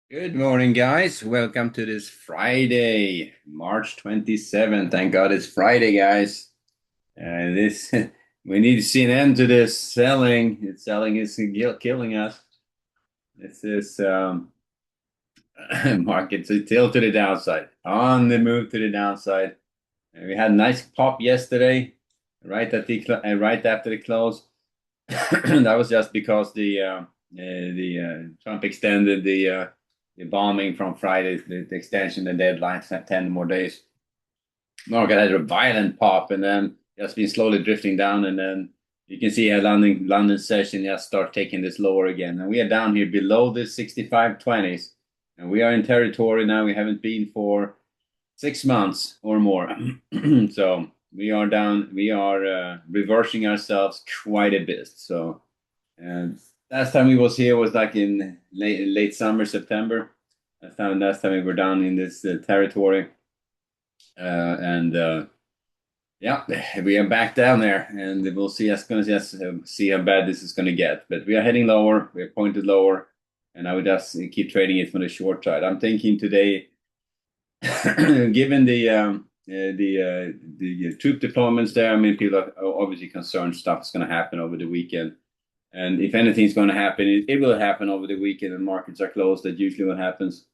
Good morning, guys. Welcome to this Friday, March 27th. Thank God it's Friday, guys. This we need to see an end to this selling. Selling is killing us. This is market tilt to the downside, on the move to the downside. And we had a nice pop yesterday, right after the close. That was just because the Trump extended the bombing from Friday, the extension, the deadline, 10 more days. Market had a violent pop and then just been slowly drifting down. And then you can see how London session just start taking this lower again. And we are down here below the 65.20s. And we are in territory now we haven't been for 6 months or more. So we are down, we are reversing ourselves quite a bit. So, and last time we was here was like in late summer, September. Last time we were down in this territory, and yeah, we are back down there, and we'll see. Going to just see how bad this is going to get. But we are heading lower. We are pointed lower, and I would just keep trading it from the short side. I'm thinking today, given the troop deployments there, I mean, people are obviously concerned stuff is going to happen over the weekend. And if anything's going to happen, it will happen over the weekend and markets are closed. That's usually what happens.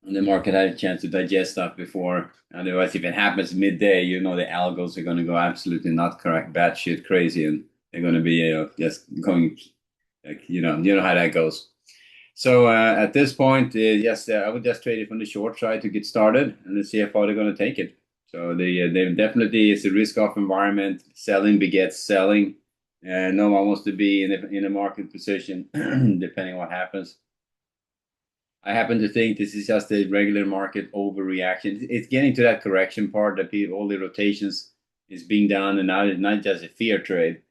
And the market had a chance to digest stuff before. Otherwise, if it happens midday, the algos are going to go absolutely not correct, batshit crazy, and they're going to be just going, like, you know how that goes. So at this point, yes, I would just trade it from the short side to get started, and let's see how far they're going to take it. So they definitely is a risk-off environment. Selling begets selling. No one wants to be in a market position, depending on what happens. I happen to think this is just a regular market overreaction. It's getting to that correction part that all the rotations is being done, and now it's not just a fear trade.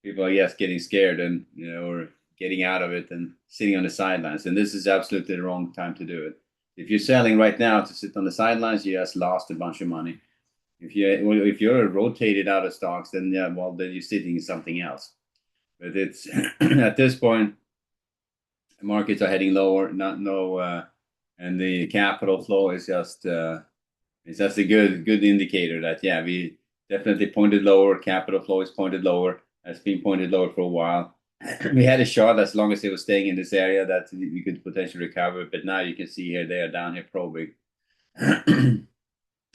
People are just getting scared and or getting out of it and sitting on the sidelines. And this is absolutely the wrong time to do it. If you're selling right now to sit on the sidelines, you just lost a bunch of money. If you're rotated out of stocks, then yeah, well, then you're sitting in something else. But it's at this point, the markets are heading lower, and the capital flow is just a good indicator that yeah, we definitely pointed lower. Capital flow is pointed lower. Has been pointed lower for a while. We had a shot as long as it was staying in this area that we could potentially recover, but now you can see here they are down here probing.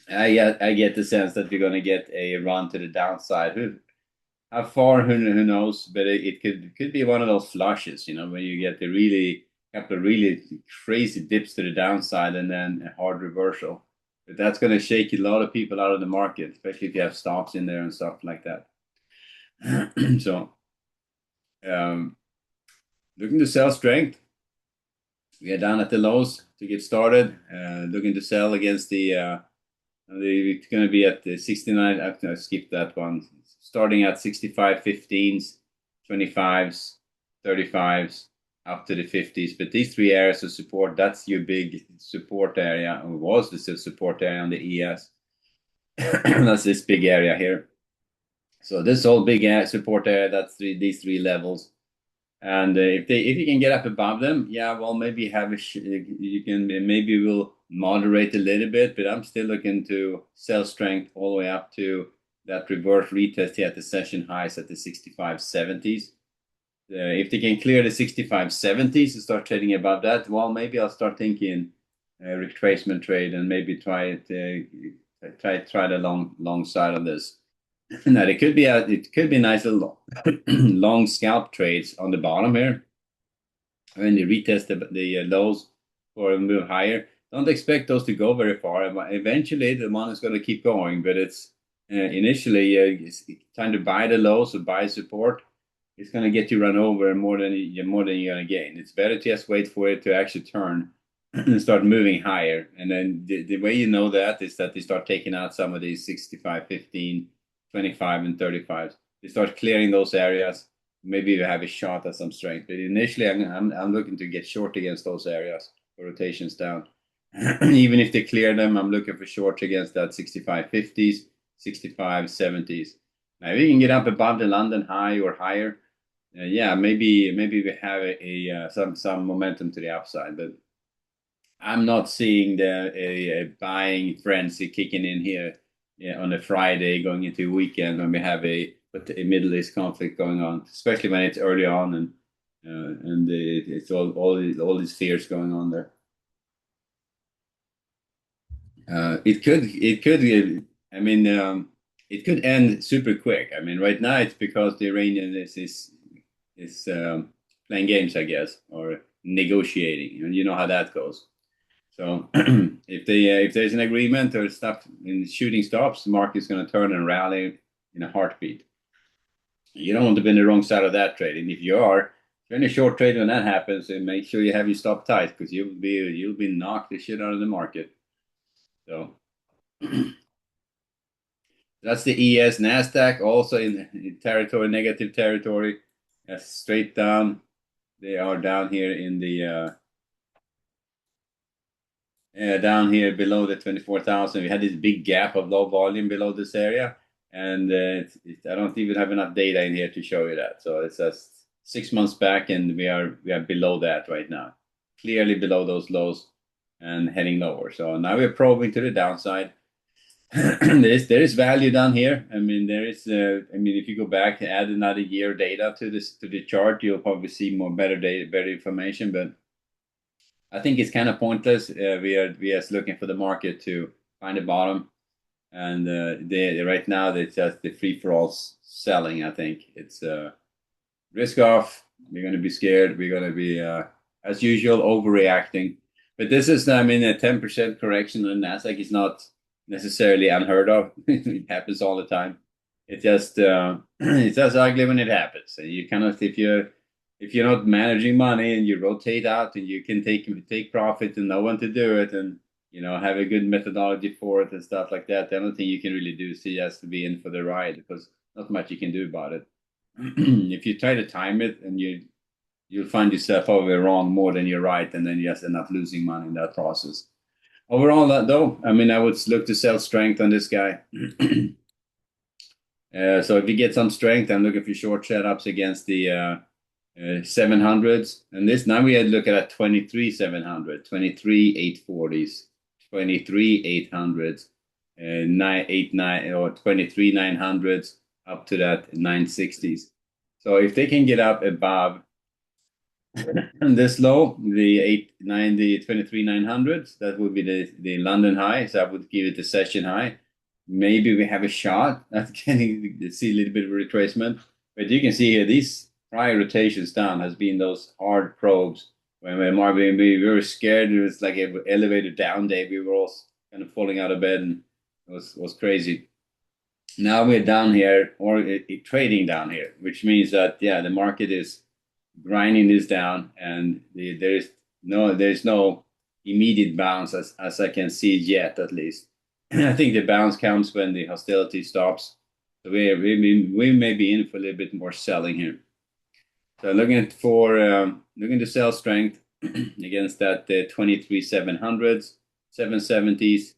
I get the sense that we're going to get a run to the downside. How far? Who knows? But it could be one of those flushes, when you get the couple of really crazy dips to the downside and then a hard reversal. But that's going to shake a lot of people out of the market, especially if you have stocks in there and stuff like that. So, um, looking to sell strength. We are down at the lows to get started. Looking to sell against it's going to be at the 69. I skipped that one. Starting at 65.15s, 25s, 35s, up to the 50s. But these three areas of support, that's your big support area, or was the support area on the ES. That's this big area here. So this whole big support area, that's these three levels. And if you can get up above them, yeah, well, maybe maybe we'll moderate a little bit, but I'm still looking to sell strength all the way up to that reverse retest here at the session highs at the 65.70s. If they can clear the 65.70s and start trading above that, well, maybe I'll start thinking retracement trade and maybe try the long side of this. Now it could be nice little long scalp trades on the bottom here when they retest the lows or move higher. Don't expect those to go very far. Eventually, the one is going to keep going, but it's initially it's time to buy the lows or buy support. It's going to get you run over more than you're going to gain. It's better to just wait for it to actually turn and start moving higher. And then the way you know that is that they start taking out some of these 65, 15, 25, and 35s. They start clearing those areas. Maybe you have a shot at some strength. But initially, I'm looking to get short against those areas for rotations down. Even if they clear them, I'm looking for short against that 65.50s, 65.70s. Now, if you can get up above the London high or higher, yeah, maybe we have some momentum to the upside, but I'm not seeing a buying frenzy kicking in here, yeah, on a Friday going into a weekend when we have a Middle East conflict going on, especially when it's early on and it's all these fears going on there. I mean, it could end super quick. I mean, right now it's because the Iranian is playing games, I guess, or negotiating, and you know how that goes. So if there's an agreement or stuff in shooting stops, the market's going to turn and rally in a heartbeat. You don't want to be in the wrong side of that trade, and if you are, if you're in a short trade when that happens, then make sure you have your stop tight because you'll be knocked the shit out of the market. So that's the ES Nasdaq also in territory, negative territory. That's straight down. They are down here in the down here below the 24,000. We had this big gap of low volume below this area, and I don't even have enough data in here to show you that. So it's just 6 months back, and we are below that right now, clearly below those lows and heading lower. So now we're probing to the downside. There is value down here. I mean, there is. I mean, if you go back and add another year data to the chart, you'll probably see more better data, better information. But I think it's kind of pointless. We are just looking for the market to find a bottom, and right now it's just the free for all selling. I think it's risk off. We're going to be scared. We're going to be as usual overreacting. But this is, I mean, a 10% correction on Nasdaq is not necessarily unheard of. It happens all the time. It's just ugly when it happens. And you kind of if you're not managing money and you rotate out and you can take profit and know when to do it and have a good methodology for it and stuff like that. The only thing you can really do is just to be in for the ride because not much you can do about it. If you try to time it and you'll find yourself over wrong more than you're right, and then you just end up losing money in that process. Overall, though, I mean, I would look to sell strength on this guy. So if you get some strength, I'm looking for short setups against the 700s. And this now we had look at 23 700, 23 840s, 23 800s, 9 or 23 900s up to that 960s. So if they can get up above this low, the 890, 23 900s, that would be the London high. So I would give it the session high. Maybe we have a shot at getting see a little bit of retracement. But you can see here, these prior rotations down has been those hard probes. When we were scared, it was like an elevator down day. We were all kind of falling out of bed, and it was crazy. Now we're down here, or trading down here, which means that yeah, the market is grinding this down, and there's no immediate bounce as I can see yet, at least. I think the bounce comes when the hostility stops. So we may be in for a little bit more selling here. So looking to sell strength against that 23 700s, 770s,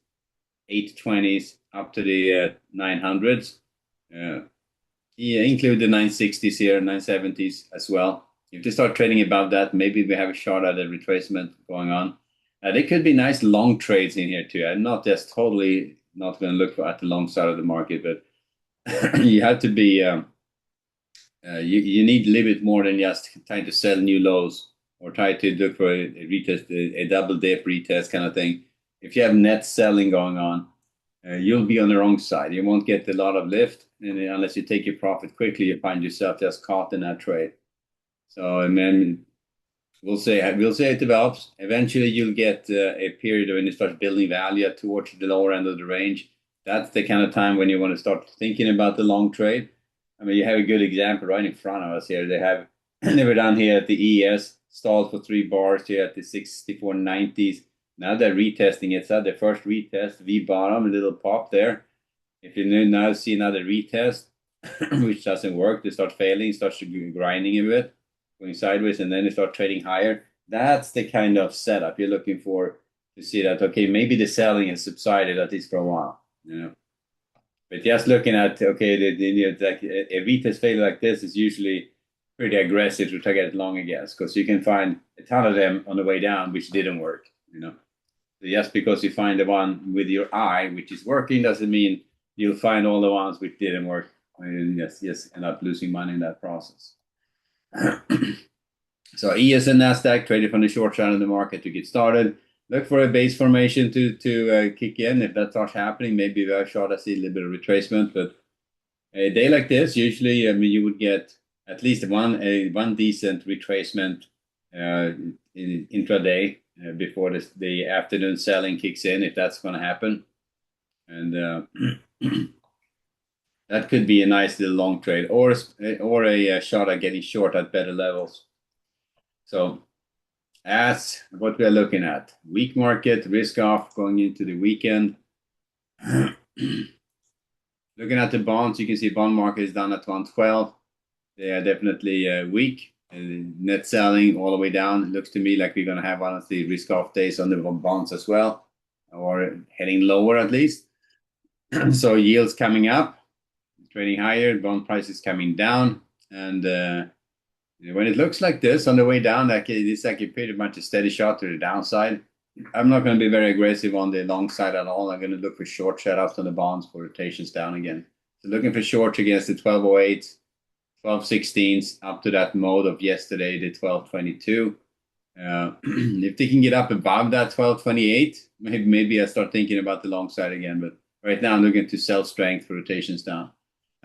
820s up to the 900s. Yeah, include the 960s here, 970s as well. If they start trading above that, maybe we have a shot at a retracement going on. There could be nice long trades in here too. I'm not just totally not going to look at the long side of the market, but you have to be. You need a little bit more than just trying to sell new lows or try to look for a retest, a double dip retest kind of thing. If you have net selling going on, you'll be on the wrong side. You won't get a lot of lift, and unless you take your profit quickly, you find yourself just caught in that trade. So, and then we'll say it develops. Eventually, you'll get a period when you start building value towards the lower end of the range. That's the kind of time when you want to start thinking about the long trade. I mean, you have a good example right in front of us here. They were down here at the ES, stalled for 3 bars here at the 6490s. Now they're retesting it. So the first retest, V bottom, a little pop there. If you now see another retest, which doesn't work, they start failing, starts grinding a bit, going sideways, and then they start trading higher. That's the kind of setup you're looking for to see that, okay, maybe the selling has subsided at least for a while, But just looking at, okay, like a retest failure like this is usually pretty aggressive to target long against, because you can find a ton of them on the way down which didn't work. So just because you find the one with your eye which is working doesn't mean you'll find all the ones which didn't work and just end up losing money in that process. So ES and Nasdaq traded from the short side of the market to get started. Look for a base formation to kick in. If that starts happening, maybe very short. I see a little bit of retracement, but a day like this, usually, I mean, you would get at least one decent retracement in intraday before the afternoon selling kicks in, if that's going to happen. And that could be a nice little long trade, or a shot at getting short at better levels. So as what we're looking at, weak market, risk off going into the weekend. Looking at the bonds, you can see bond market is down at 112. They are definitely weak. Net selling all the way down. It looks to me like we're going to have one of the risk off days on the bonds as well, or heading lower at least. So yields coming up, trading higher, bond prices coming down. And when it looks like this on the way down, it's like a pretty much a steady shot to the downside. I'm not going to be very aggressive on the long side at all. I'm going to look for short setups on the bonds for rotations down again. So looking for shorts against the 1208, 1216s, up to that mode of yesterday, the 1222. If they can get up above that 1228, maybe I start thinking about the long side again. But right now I'm looking to sell strength for rotations down.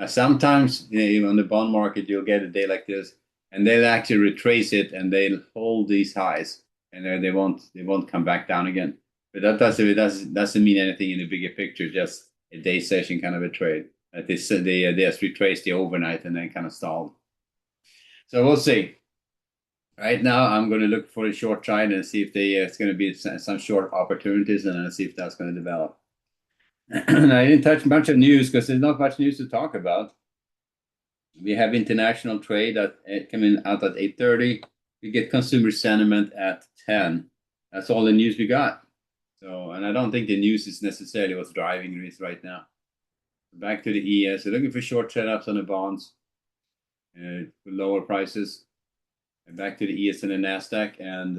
Sometimes on the bond market, you'll get a day like this, and they'll actually retrace it and they'll hold these highs, and they won't come back down again. But that doesn't mean anything in the bigger picture. Just a day session kind of a trade. They just retraced the overnight and then kind of stalled. So we'll see. Right now, I'm going to look for a short trade and see if it's going to be some short opportunities, and then see if that's going to develop. I didn't touch much of news because there's not much news to talk about. We have international trade coming out at 8:30. We get consumer sentiment at 10. That's all the news we got. So, and I don't think the news is necessarily what's driving this right now. Back to the ES. So looking for short setups on the bonds for lower prices. And back to the ES and the Nasdaq, and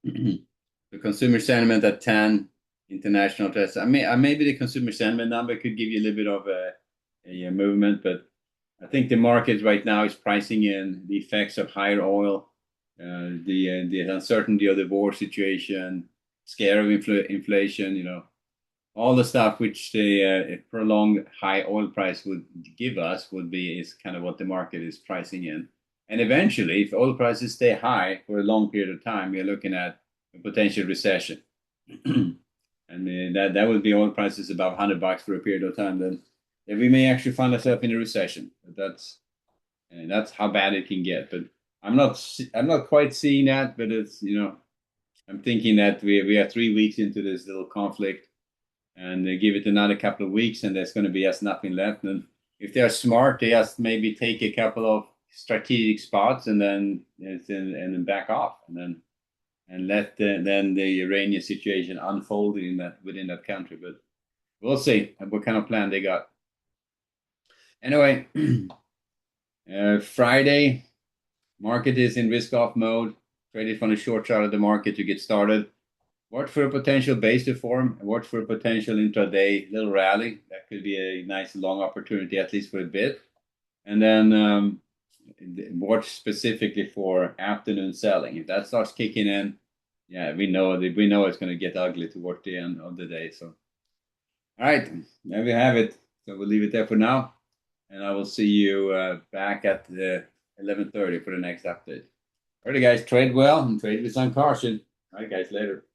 the consumer sentiment at 10. International test. Maybe the consumer sentiment number could give you a little bit of a movement, but I think the market right now is pricing in the effects of higher oil, the uncertainty of the war situation, scare of inflation, all the stuff which the prolonged high oil price would give us is kind of what the market is pricing in. And eventually, if oil prices stay high for a long period of time, we're looking at a potential recession. And that would be oil prices above $100 for a period of time. Then we may actually find ourselves in a recession. That's how bad it can get. But I'm not quite seeing that. But it's I'm thinking that we are 3 weeks into this little conflict, and they give it another couple of weeks, and there's going to be just nothing left. And if they're smart, they just maybe take a couple of strategic spots and then back off, and let the Iranian situation unfold within that country. But we'll see what kind of plan they got. Anyway, Friday, market is in risk-off mode. Traded from the short side of the market to get started. Watch for a potential base to form. Watch for a potential intraday little rally. That could be a nice long opportunity, at least for a bit. And then watch specifically for afternoon selling. If that starts kicking in, yeah, we know it's going to get ugly towards the end of the day. So, all right, there we have it. So we'll leave it there for now, and I will see you back at 11:30 for the next update. All right, guys, trade well and trade with some caution. All right, guys, later.